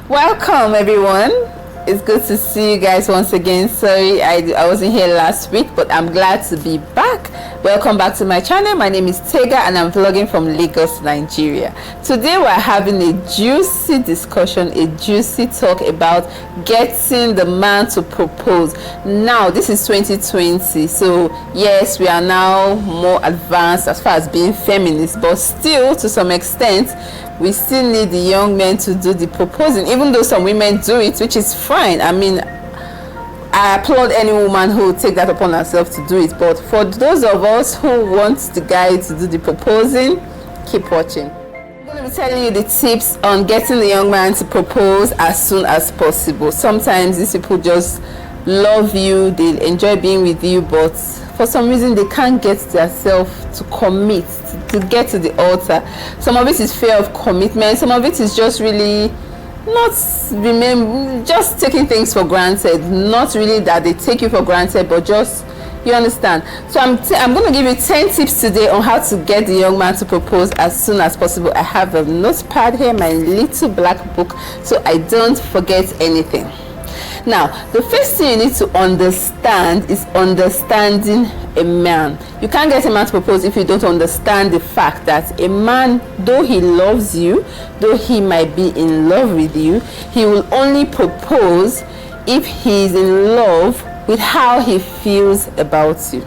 Welcome everyone. It's good to see you guys once again. Sorry I wasn't here last week, but I'm glad to be back. Welcome back to my channel. My name is Tega and I'm vlogging from Lagos, Nigeria. Today we're having a juicy discussion, a juicy talk about getting the man to propose. Now this is 2020, so yes, we are now more advanced as far as being feminist, but still to some extent we still need the young men to do the proposing, even though some women do it, which is fine. I mean, I applaud any woman who will take that upon herself to do it, but for those of us who want the guy to do the proposing, keep watching. I'm going to be telling you the tips on getting the young man to propose as soon as possible. Sometimes these people just love you, they enjoy being with you, but for some reason they can't get themselves to commit, to get to the altar. Some of it is fear of commitment, some of it is just really just taking things for granted. Not really that they take you for granted, but just, you understand. So I'm going to give you 10 tips today on how to get the young man to propose as soon as possible. I have a notepad here, my little black book, so I don't forget anything. Now, the first thing you need to understand is understanding a man. You can't get a man to propose if you don't understand the fact that a man, though he loves you, though he might be in love with you, he will only propose if he is in love with how he feels about you.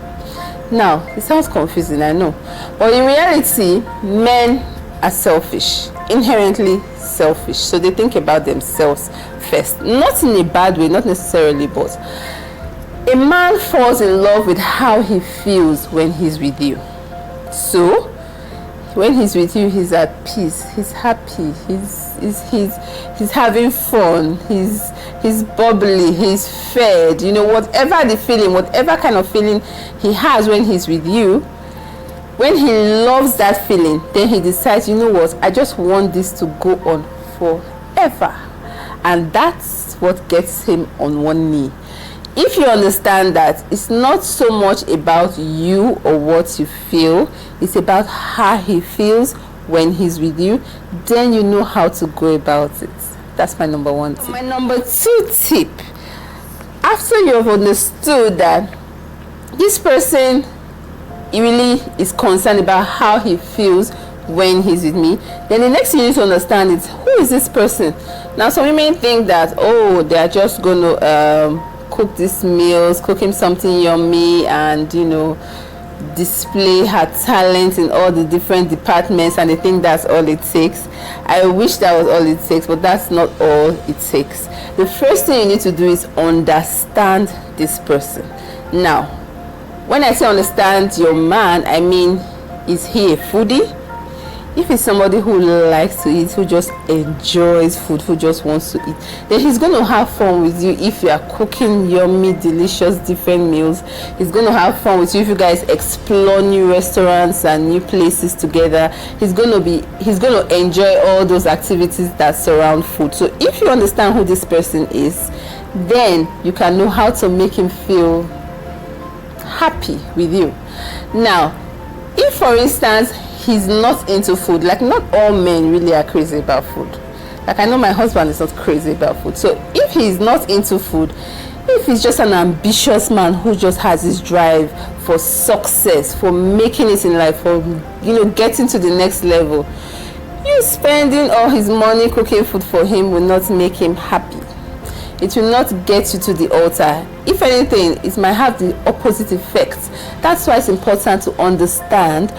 Now, it sounds confusing, I know, but in reality, men are selfish, inherently selfish, so they think about themselves first. Not in a bad way, not necessarily, but a man falls in love with how he feels when he's with you. So when he's with you, he's at peace, he's happy, he's having fun, he's bubbly, he's fed, you know, whatever the feeling, whatever kind of feeling he has when he's with you. When he loves that feeling, then he decides, you know what, I just want this to go on forever. And that's what gets him on one knee. If you understand that it's not so much about you or what you feel, it's about how he feels when he's with you, then you know how to go about it. That's my number one tip. My number two tip, after you've understood that this person really is concerned about how he feels when he's with me, then the next thing you need to understand is, who is this person? Now some women think that, oh, they are just going to cook these meals, cook him something yummy, and you know, display her talent in all the different departments, and they think that's all it takes. I wish that was all it takes, but that's not all it takes. The first thing you need to do is understand this person. Now, when I say understand your man, I mean, is he a foodie? If he's somebody who likes to eat, who just enjoys food, who just wants to eat, then he's going to have fun with you if you are cooking yummy, delicious, different meals. He's going to have fun with you if you guys explore new restaurants and new places together. He's going to enjoy all those activities that surround food. So if you understand who this person is, then you can know how to make him feel happy with you. Now, if for instance he's not into food, like not all men really are crazy about food. Like I know my husband is not crazy about food. So if he's not into food, if he's just an ambitious man who just has this drive for success, for making it in life, for, you know, getting to the next level, you spending all his money cooking food for him will not make him happy. It will not get you to the altar. If anything, it might have the opposite effect. That's why it's important to understand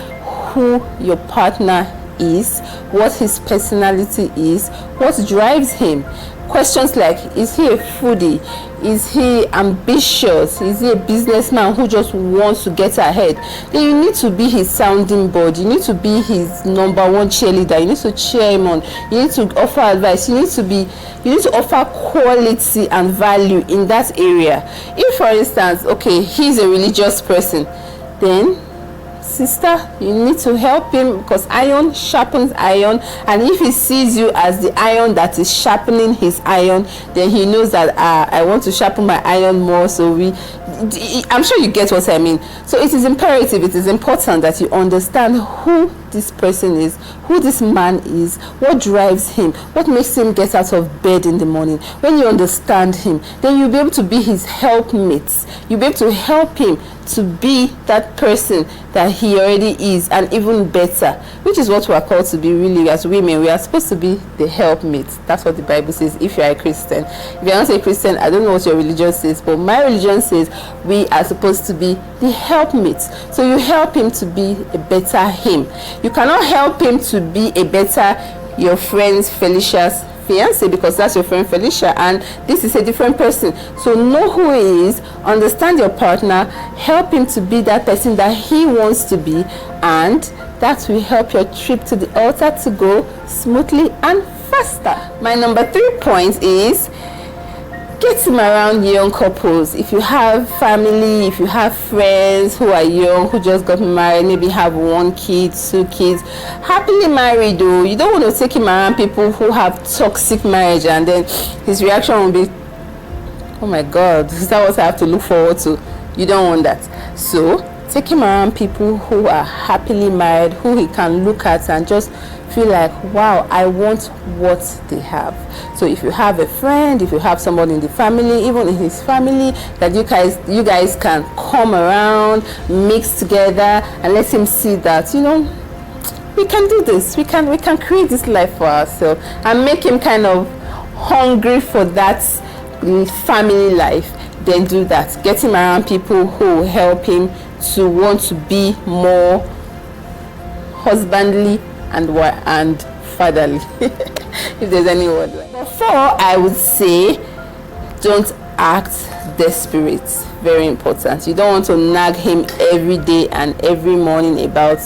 who your partner is, what his personality is, what drives him. Questions like, is he a foodie? Is he ambitious? Is he a businessman who just wants to get ahead? Then you need to be his sounding board. You need to be his number one cheerleader. You need to cheer him on. You need to offer advice. You need to offer quality and value in that area. If for instance, okay, he's a religious person, then sister, you need to help him, because iron sharpens iron, and if he sees you as the iron that is sharpening his iron, then he knows that I want to sharpen my iron more. So I'm sure you get what I mean. So it is imperative, it is important that you understand who this person is, who this man is, what drives him, what makes him get out of bed in the morning. When you understand him, then you'll be able to be his helpmate. You'll be able to help him to be that person that he already is, and even better, which is what we are called to be. Really, as women, we are supposed to be the helpmates. That's what the Bible says. If you are a Christian, if you are not a Christian, I don't know what your religion says, but my religion says we are supposed to be the helpmates. So you help him to be a better him. You cannot help him to be a better your friend's Felicia's fiance, because that's your friend Felicia, and this is a different person. So know who he is, understand your partner, help him to be that person that he wants to be, and that will help your trip to the altar to go smoothly and faster. My number 3 point is get him around young couples. If you have family, if you have friends who are young, who just got married, maybe have 1 kid, 2 kids, happily married though, you don't want to take him around people who have toxic marriage, and then his reaction will be, oh my God, is that what I have to look forward to? You don't want that. So take him around people who are happily married, who he can look at and just feel like, wow, I want what they have. So if you have a friend, if you have somebody in the family, even in his family, that you guys can come around, mix together, and let him see that, you know, we can do this, we can create this life for ourselves, and make him kind of hungry for that family life. Then do that. Get him around people who will help him to want to be more husbandly and fatherly, if there's any word like that. 4, I would say, don't act desperate. Very important. You don't want to nag him every day and every morning about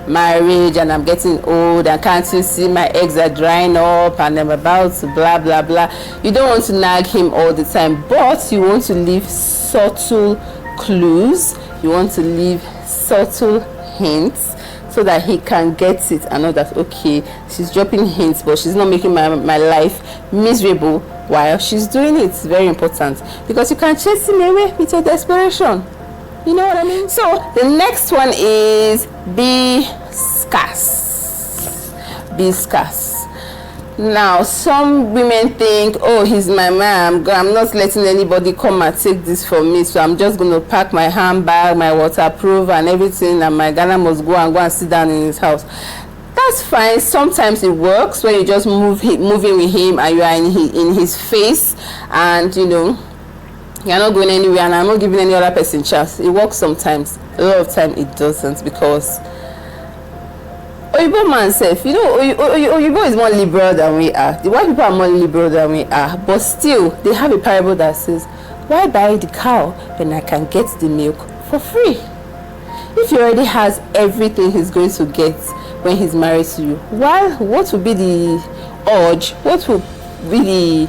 marriage, and I'm getting old, and can't you see my eggs are drying up, and I'm about to blah blah blah. You don't want to nag him all the time, but you want to leave subtle clues. You want to leave subtle hints, so that he can get it and know that, okay, she's dropping hints, but she's not making my life miserable while she's doing it. It's very important, because you can chase him away with your desperation. You know what I mean? So the next one is be scarce. Be scarce. Now, some women think, oh, he's my man, I'm not letting anybody come and take this from me, so I'm just going to pack my handbag, my waterproof and everything, and my Ghana must go and sit down in his house. That's fine. Sometimes it works when you just moving with him, and you are in his face, and you know you're not going anywhere, and I'm not giving any other person chance. It works sometimes. A lot of time it doesn't, because Oyibo man self, you know, Oyibo is more liberal than we are. The white people are more liberal than we are, but still they have a parable that says, why buy the cow when I can get the milk for free? If he already has everything he's going to get when he's married to you, what would be the urge, what would be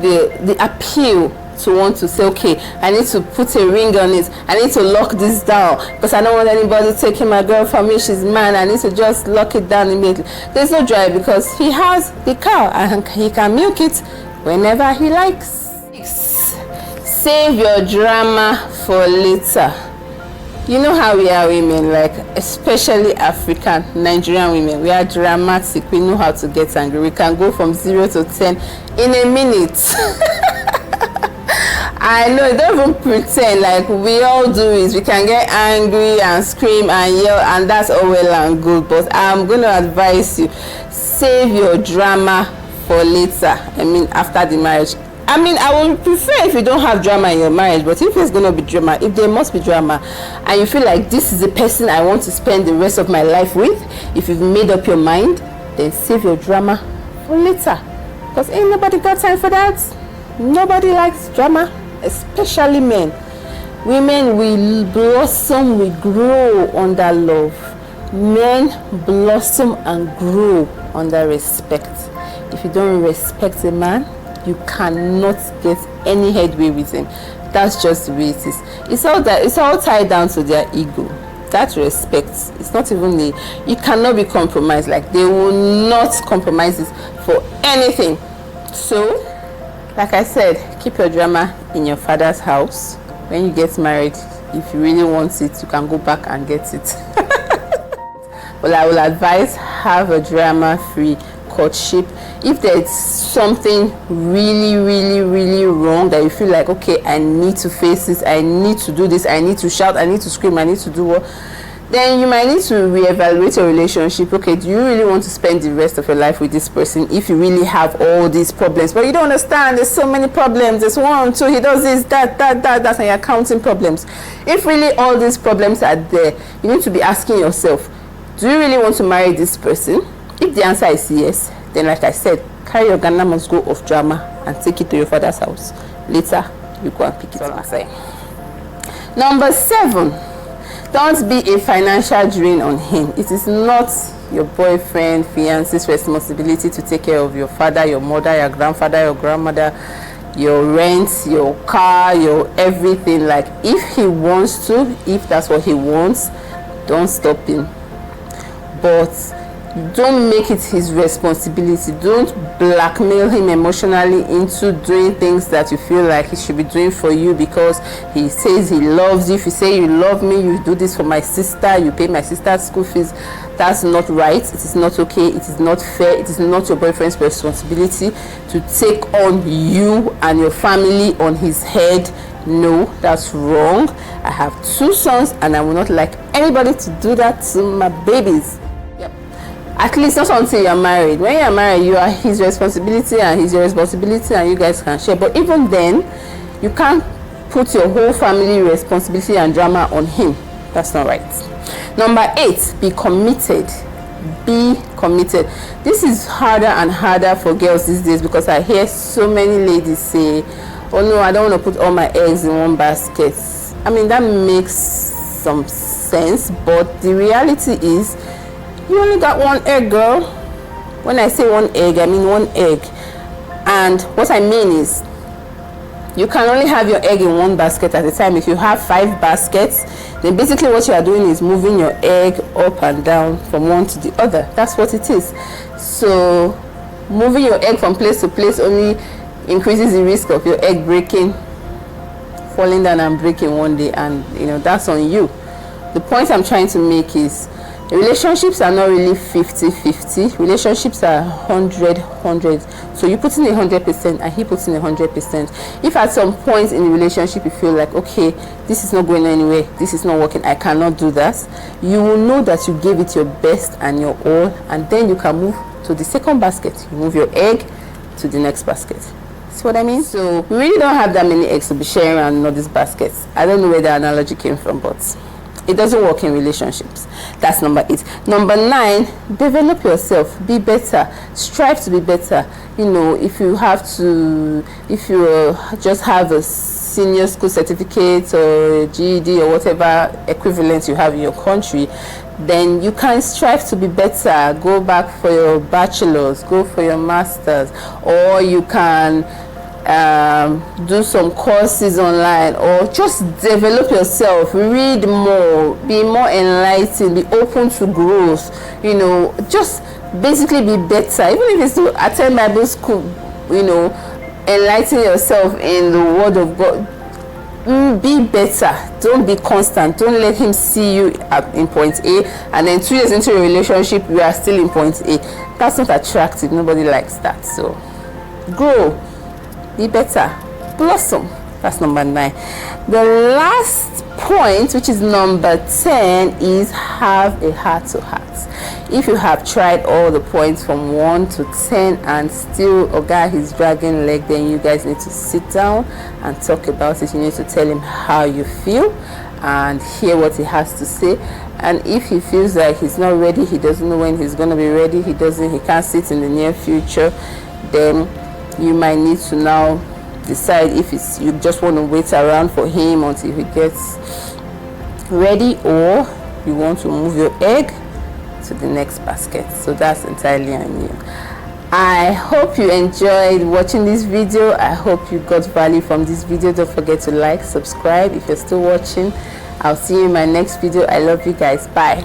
the appeal to want to say, okay, I need to put a ring on it, I need to lock this down, because I don't want anybody taking my girl from me, she's mine, I need to just lock it down immediately. There's no drive, because he has the cow and he can milk it whenever he likes. Save your drama for later. You know how we are women, like especially African, Nigerian women, we are dramatic. We know how to get angry. We can go from 0 to 10 in a minute. I know, don't even pretend, like we all do it. We can get angry and scream and yell, and that's all well and good, but I'm going to advise you, save your drama for later. I mean, after the marriage. I mean, I would prefer if you don't have drama in your marriage, but if there's going to be drama, if there must be drama, and you feel like this is the person I want to spend the rest of my life with, if you've made up your mind, then save your drama for later, because ain't nobody got time for that. Nobody likes drama, especially men. Women will blossom, will grow under love. Men blossom and grow under respect. If you don't respect a man, you cannot get any headway with him. That's just the way it is. It's all tied down to their ego. That respect, it's not even you cannot be compromised. Like, they will not compromise it for anything. So like I said, keep your drama in your father's house. When you get married, if you really want it, you can go back and get it. But I will advise, have a drama-free courtship. If there's something really wrong that you feel like, okay, I need to face this, I need to do this, I need to shout, I need to scream, I need to do what, then you might need to reevaluate your relationship. Okay, do you really want to spend the rest of your life with this person if you really have all these problems? But you don't understand, there's so many problems. There's 1, 2, he does this, that, and you're counting problems. If really all these problems are there, you need to be asking yourself, do you really want to marry this person? If the answer is yes, then like I said, carry your Ghana must go of drama and take it to your father's house. Later, you go and pick it up. Number 7, don't be a financial drain on him. It is not your boyfriend, fiance's responsibility to take care of your father, your mother, your grandfather, your grandmother, your rent, your car, your everything. Like, if he wants to, if that's what he wants, don't stop him. But don't make it his responsibility. Don't blackmail him emotionally into doing things that you feel like he should be doing for you because he says he loves you. If you say you love me, you do this for my sister, you pay my sister's school fees. That's not right. It is not okay. It is not fair. It is not your boyfriend's responsibility to take on you and your family on his head. No, that's wrong. I have 2 sons and I will not like anybody to do that to my babies. At least not until you're married. When you're married, you are his responsibility and he's your responsibility, and you guys can share. But even then, you can't put your whole family responsibility and drama on him. That's not right. Number 8, be committed. Be committed. This is harder and harder for girls these days because I hear so many ladies say, oh no, I don't want to put all my eggs in one basket. I mean, that makes some sense, but the reality is, you only got 1 egg, girl. When I say 1 egg, I mean 1 egg. And what I mean is, you can only have your egg in 1 basket at a time. If you have 5 baskets, then basically what you are doing is moving your egg up and down from one to the other. That's what it is. So moving your egg from place to place only increases the risk of your egg breaking, falling down and breaking one day, and that's on you. The point I'm trying to make is, relationships are not really 50-50. Relationships are 100-100. So you put in 100% and he puts in 100%. If at some point in the relationship you feel like, okay, this is not going anywhere, this is not working, I cannot do that, you will know that you gave it your best and your all, and then you can move to the second basket. You move your egg to the next basket. See what I mean? So we really don't have that many eggs to be sharing around in all these baskets. I don't know where the analogy came from, but it doesn't work in relationships. That's number 8. Number 9, develop yourself. Be better. Strive to be better. If you just have a senior school certificate or a GED or whatever equivalent you have in your country, then you can strive to be better. Go back for your bachelor's, go for your master's, or you can do some courses online, or just develop yourself, read more, be more enlightened, be open to growth, just basically be better. Even if it's to attend Bible school, enlighten yourself in the Word of God. Be better. Don't be constant. Don't let him see you in point A and then 2 years into your relationship you are still in point A. That's not attractive. Nobody likes that. So grow, be better, blossom. That's number 9. The last point, which is number 10, is have a heart-to-heart. If you have tried all the points from 1 to 10 and still he's dragging leg, then you guys need to sit down and talk about it. You need to tell him how you feel and hear what he has to say. And if he feels like he's not ready, he doesn't know when he's going to be ready, he can't sit in the near future, then you might need to now decide if you just want to wait around for him until he gets ready, or you want to move your egg to the next basket. So that's entirely on you. I hope you enjoyed watching this video. I hope you got value from this video. Don't forget to like, subscribe if you're still watching, I'll see you in my next video. I love you guys. Bye.